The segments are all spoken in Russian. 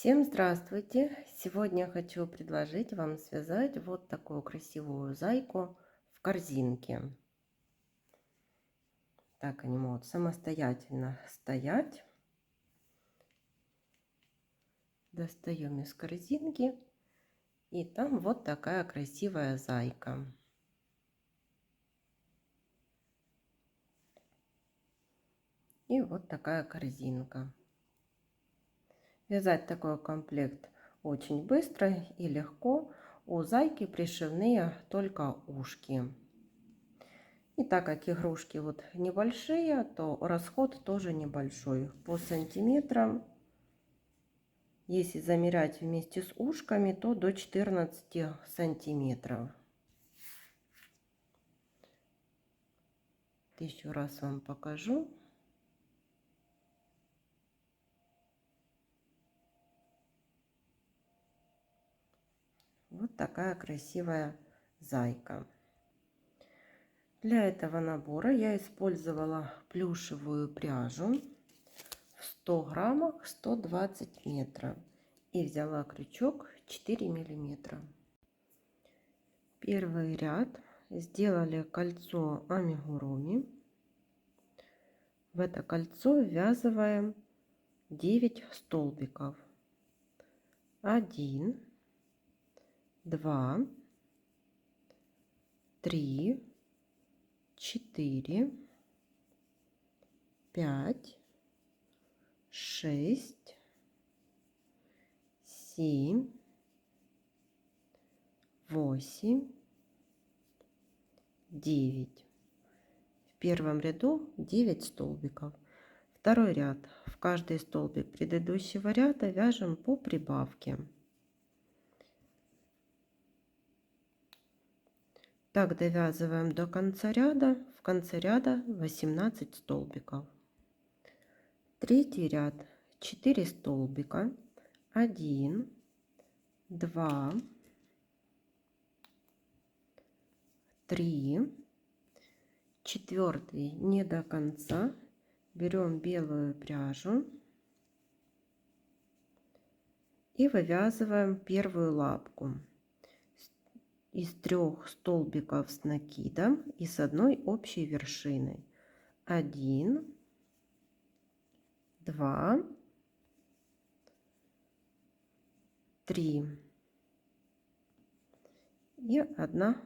Всем здравствуйте! Сегодня хочу предложить вам связать вот такую красивую зайку в корзинке. Так они могут самостоятельно стоять. Достаем из корзинки, и там вот такая красивая зайка. И вот такая корзинка. Вязать такой комплект очень быстро и легко. У зайки пришивные только ушки. И так как игрушки вот небольшие, то расход тоже небольшой. По сантиметрам, если замерять вместе с ушками, то до 14 сантиметров. Еще раз вам покажу. Вот такая красивая зайка. Для этого набора я использовала плюшевую пряжу в 100 граммах 120 метров и взяла крючок 4 миллиметра. Первый ряд сделали кольцо амигуруми. В это кольцо ввязываем 9 столбиков. 1, 2, 3, 4, 5, 6, 7, 8, 9. В первом ряду 9 столбиков. Второй ряд. В каждый столбик предыдущего ряда вяжем по прибавке. Так довязываем до конца ряда. В конце ряда 18 столбиков. Третий ряд. 4 столбика. 1, 2, 3. Четвертый не до конца. Берем белую пряжу и вывязываем первую лапку из 3 столбиков с накидом и с одной общей вершиной. 1, 2, 3 и одна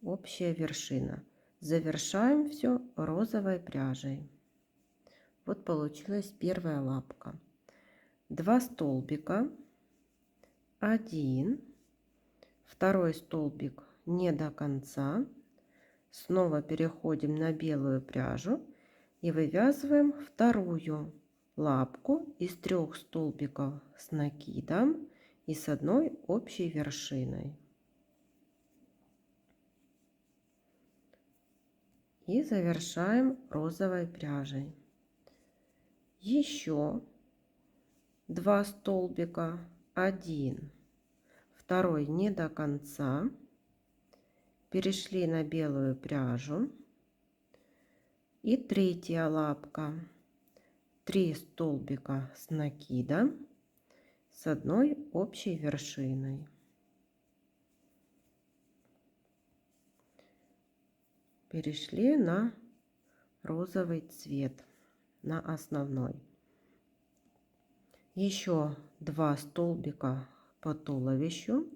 общая вершина. Завершаем все розовой пряжей. Вот получилась первая лапка. 2 столбика, 1, второй столбик не до конца, снова переходим на белую пряжу и вывязываем вторую лапку из 3 столбиков с накидом и с одной общей вершиной. И завершаем розовой пряжей. Еще 2 столбика, 1, второй не до конца, перешли на белую пряжу и третья лапка, 3 столбика с накидом с одной общей вершиной. Перешли на розовый цвет, на основной. Еще 2 столбика по туловищу.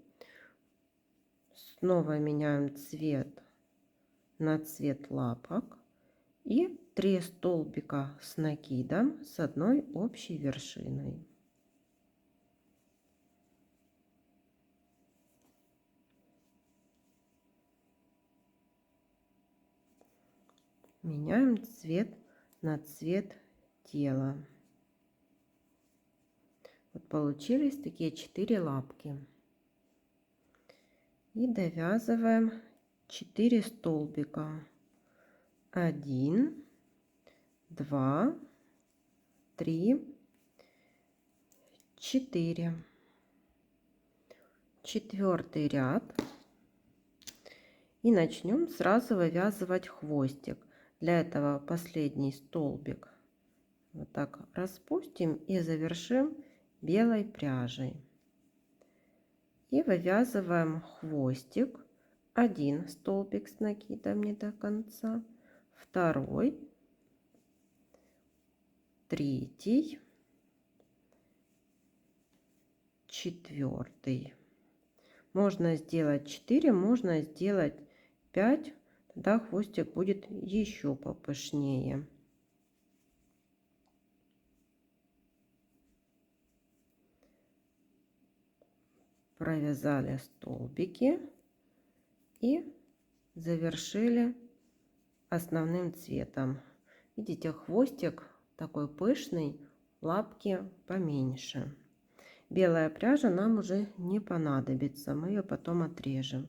Снова меняем цвет на цвет лапок. И 3 столбика с накидом с одной общей вершиной. Меняем цвет на цвет тела. Вот получились такие 4 лапки. И довязываем 4 столбика. 1, 2, 3, 4. Четвертый ряд. И начнем сразу вывязывать хвостик. Для этого последний столбик вот так распустим и завершим белой пряжей. И вывязываем хвостик. Один столбик с накидом не до конца, второй, третий, четвертый. Можно сделать 4, можно сделать 5, тогда хвостик будет еще попышнее. Провязали столбики и завершили основным цветом. Видите, хвостик такой пышный, лапки поменьше. Белая пряжа нам уже не понадобится, мы ее потом отрежем.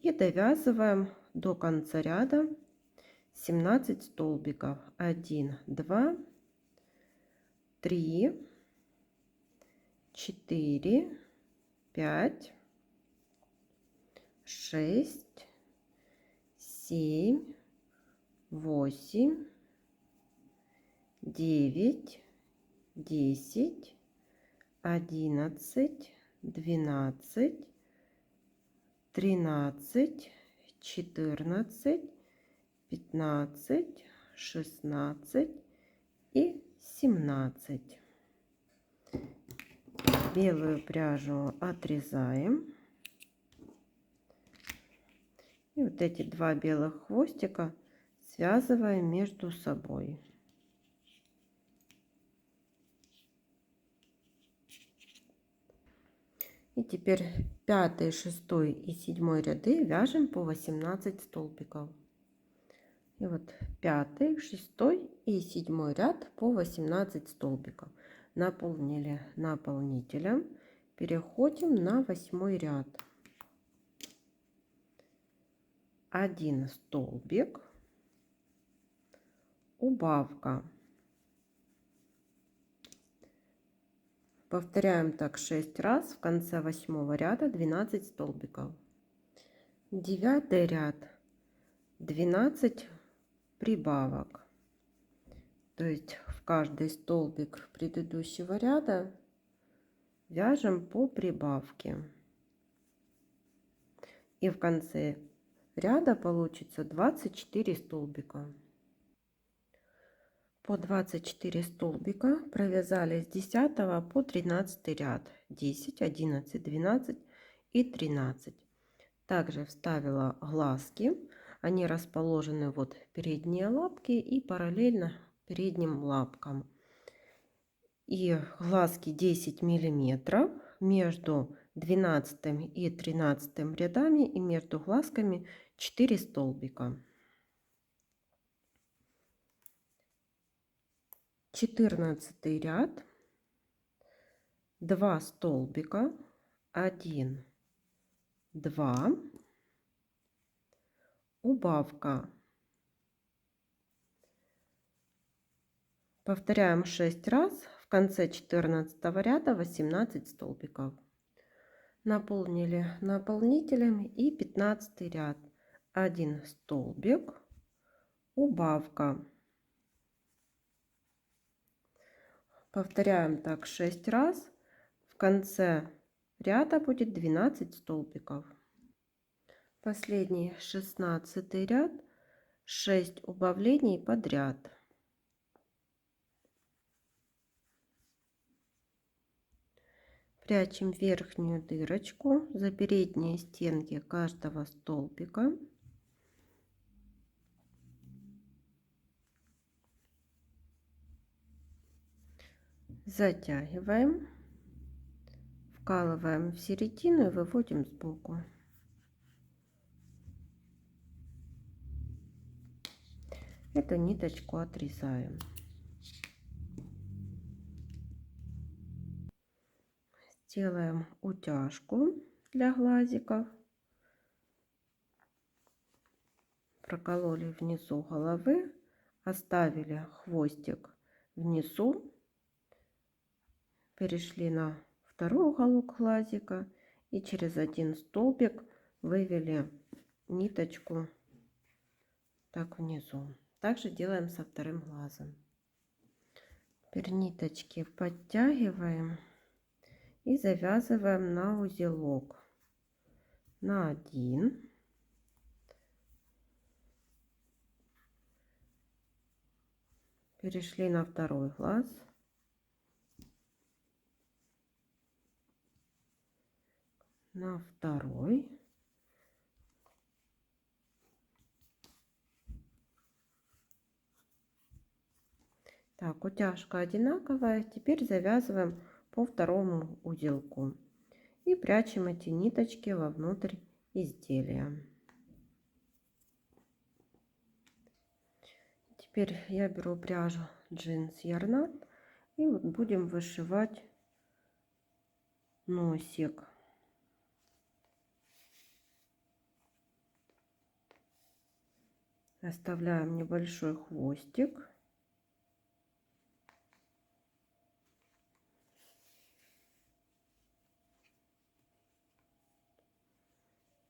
И довязываем до конца ряда 17 столбиков. 1, 2, 3, 4, 5, 6, 7, 8, 9, 10, 11, 12, 13, 14, 15, 16 и 17. Белую пряжу отрезаем. И вот эти два белых хвостика связываем между собой. И теперь 5, 6 и 7 ряды вяжем по 18 столбиков. И вот 5, 6 и 7 ряд по 18 столбиков. Наполнили наполнителем. Переходим на 8 ряд. 1 столбик, убавка. Повторяем так 6 раз. В конце 8 ряда 12 столбиков. 9 ряд 12 прибавок. То есть в каждый столбик предыдущего ряда вяжем по прибавке. И в конце ряда получится 24 столбика. По 24 столбика провязали с 10 по 13 ряд. 10, 11, 12 и 13. Также вставила глазки. Они расположены вот передние лапки и параллельно передним лапкам. И глазки 10 миллиметров между 12 и 13 рядами, и между глазками 4 столбика. 14 ряд, 2 столбика, 1, 2, убавка. Повторяем 6 раз. В конце 14 ряда 18 столбиков. Наполнили наполнителем и 15 ряд. 1 столбик, убавка. Повторяем так 6 раз. В конце ряда будет 12 столбиков. Последний 16 ряд, 6 убавлений подряд. Прячем верхнюю дырочку за передние стенки каждого столбика. Затягиваем, вкалываем в середину и выводим сбоку. Эту ниточку отрезаем. Сделаем утяжку для глазиков. Прокололи внизу головы, оставили хвостик внизу, перешли на второй уголок глазика и через один столбик вывели ниточку так внизу. Также делаем со вторым глазом. Теперь ниточки подтягиваем и завязываем на узелок на 1, перешли на второй глаз, на второй, так, утяжка одинаковая. Теперь завязываем по второму узелку и прячем эти ниточки вовнутрь изделия. Теперь я беру пряжу джинс ярнард и вот будем вышивать носик. Оставляем небольшой хвостик.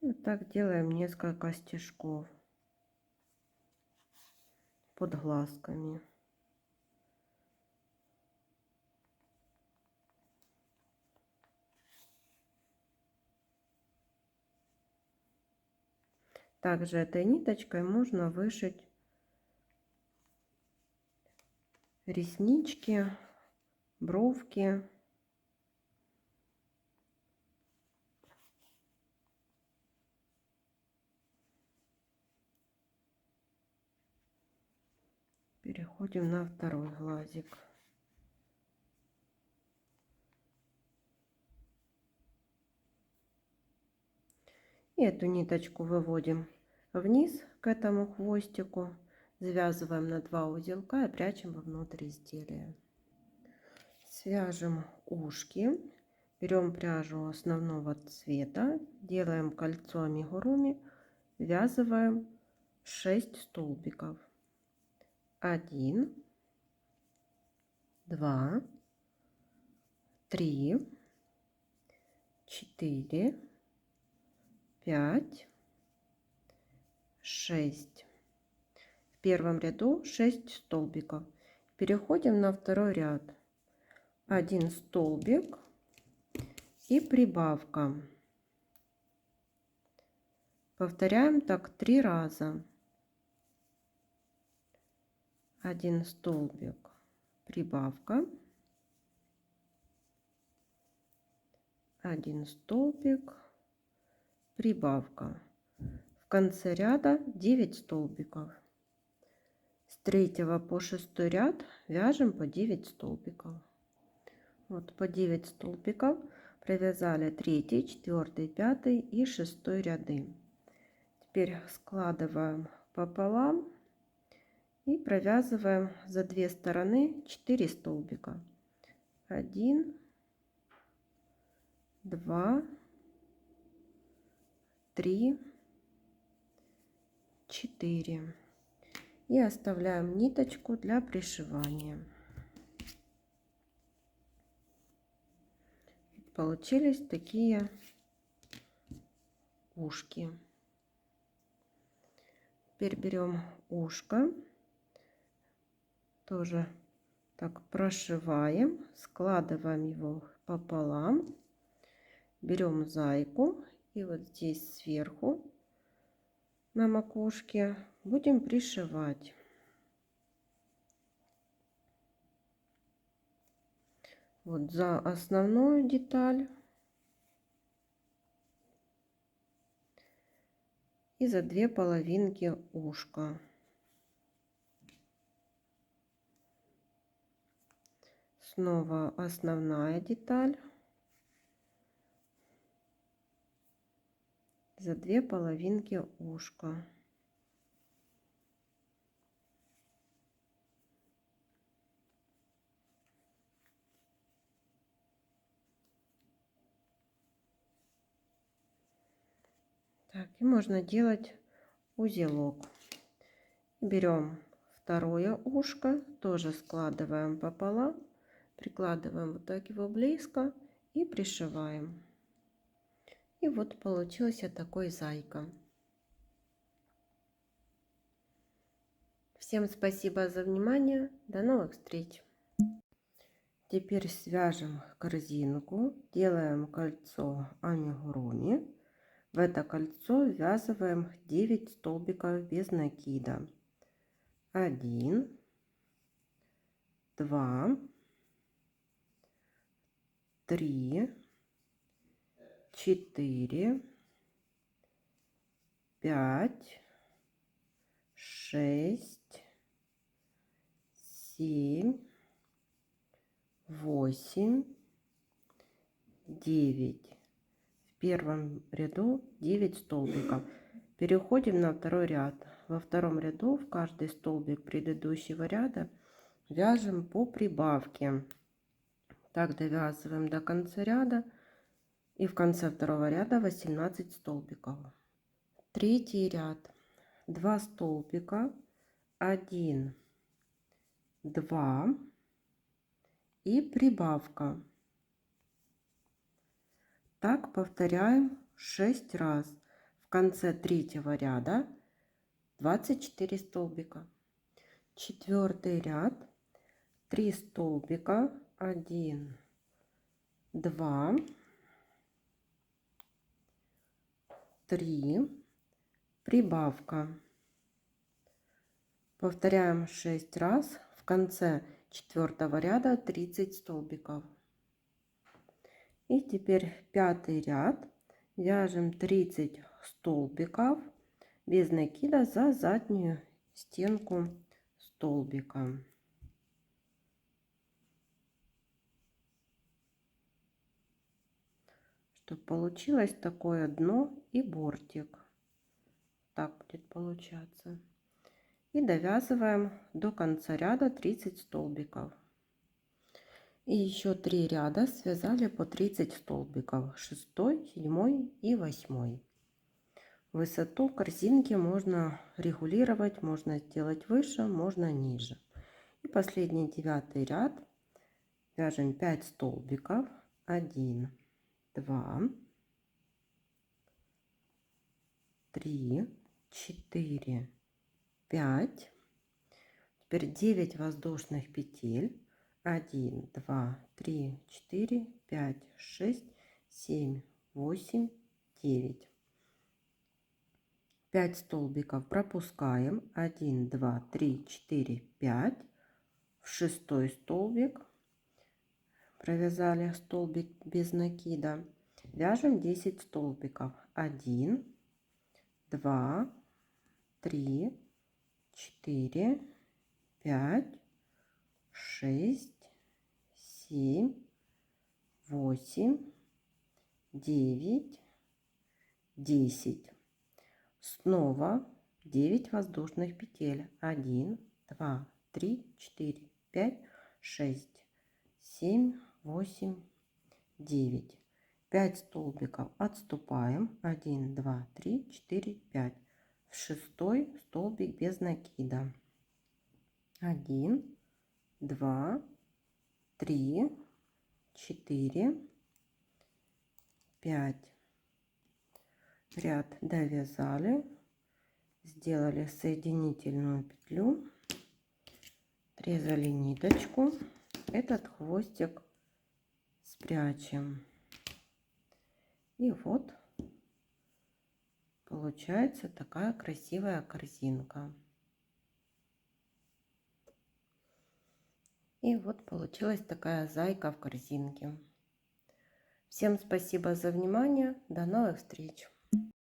Вот так делаем несколько стежков под глазками. Также этой ниточкой можно вышить реснички, бровки. Переходим на второй глазик. И эту ниточку выводим вниз к этому хвостику, завязываем на 2 узелка и прячем вовнутрь изделия. Свяжем ушки, берем пряжу основного цвета, делаем кольцо амигуруми, ввязываем 6 столбиков. 1, 2, 3, 4, 5, 6. В первом ряду 6 столбиков. Переходим на второй ряд. 1 столбик и прибавка. Повторяем так 3 раза. 1 столбик, прибавка, 1 столбик, прибавка. В конце ряда 9 столбиков. С 3 по 6 ряд вяжем по 9 столбиков. Вот по 9 столбиков провязали 3, 4, 5 и 6 ряды. Теперь складываем пополам и провязываем за 2 стороны 4 столбика. 1, 2, 3, 4. И оставляем ниточку для пришивания. Получились такие ушки. Теперь берем ушко, тоже так прошиваем, складываем его пополам, берем зайку и вот здесь сверху на макушке будем пришивать. Вот за основную деталь и за 2 половинки ушка. Снова основная деталь за 2 половинки ушка. Так, и можно делать узелок. Берем второе ушко, тоже складываем пополам, прикладываем вот так его близко и пришиваем. И вот получился такой зайка. Всем спасибо за внимание. До новых встреч! Теперь свяжем корзинку, делаем кольцо амигуруми. В это кольцо ввязываем 9 столбиков без накида. 1, 2, 3, 4, 5, 6, 7, 8, 9. В первом ряду 9 столбиков. Переходим на второй ряд. Во втором ряду в каждый столбик предыдущего ряда вяжем по прибавке. Так довязываем до конца ряда. И в конце второго ряда 18 столбиков. Третий ряд. 2 столбика. 1, 2 и прибавка. Так повторяем 6 раз. В конце третьего ряда 24 столбика. Четвертый ряд. 3 столбика. 1, 2, 3, прибавка. Повторяем 6 раз. В конце четвертого ряда 30 столбиков. И теперь пятый ряд. Вяжем 30 столбиков без накида за заднюю стенку столбика. Чтобы получилось такое дно и бортик. Так будет получаться. И довязываем до конца ряда 30 столбиков. И еще 3 ряда связали по 30 столбиков. 6, 7 и 8. Высоту корзинки можно регулировать, можно сделать выше, можно ниже. И последний 9 ряд. Вяжем 5 столбиков. 1, 2, 3, 4, 5. Теперь 9 воздушных петель. 1, 2, 3, 4, 5, 6, 7, 8, 9. 5 столбиков пропускаем. 1, 2, 3, 4, 5. В 6 столбик провязали столбик без накида. Вяжем 10 столбиков. 1, 2, 3, 4, 5, 6, 7, 8, 9, 10. Снова 9 воздушных петель. 1, 2, 3, 4, 5, 6, 7, 8, 9. 5 столбиков отступаем. 1, 2, 3, 4, 5. В 6 столбик без накида. 1, 2, 3, 4, 5. Ряд довязали, сделали соединительную петлю, отрезали ниточку, этот хвостик спрячем. И вот получается такая красивая корзинка. И вот получилась такая зайка в корзинке. Всем спасибо за внимание. До новых встреч!